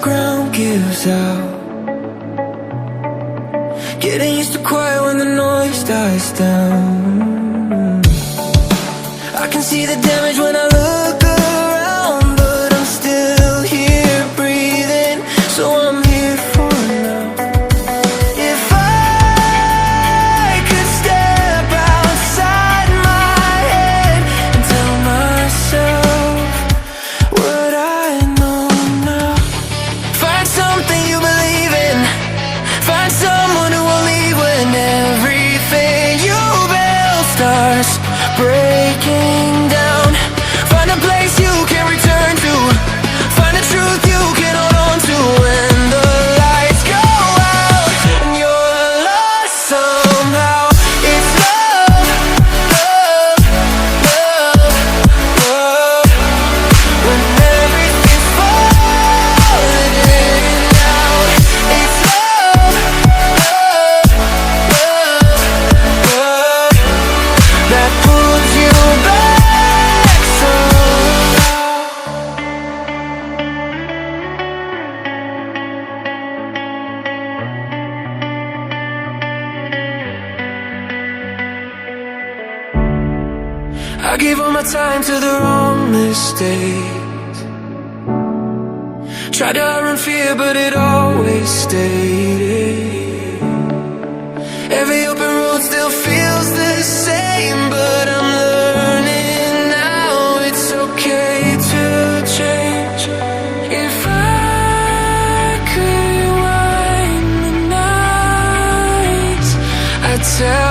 ground gives out. Getting used to quiet when the noise dies down. I can see the damage when I look around, but I'm still here breathing, so I'm here for now. If I could step outside my head and tell myself what I know now. Find something you believe in. Find someone who will leave when everything you build starts breaking down. Find a place you can return to. Find a truth you can hold on to when the lights go out and you're lost somehow. It's love, love, love, love. When everything's falling out. It's love, love, love, love that pulls you back somehow. I gave all my time to the wrong mistakes. Tried to outrun fear, but it always stayed. Every open road still feels the same, but I'm learning now it's okay to change. If I could rewind the nights, I'd tell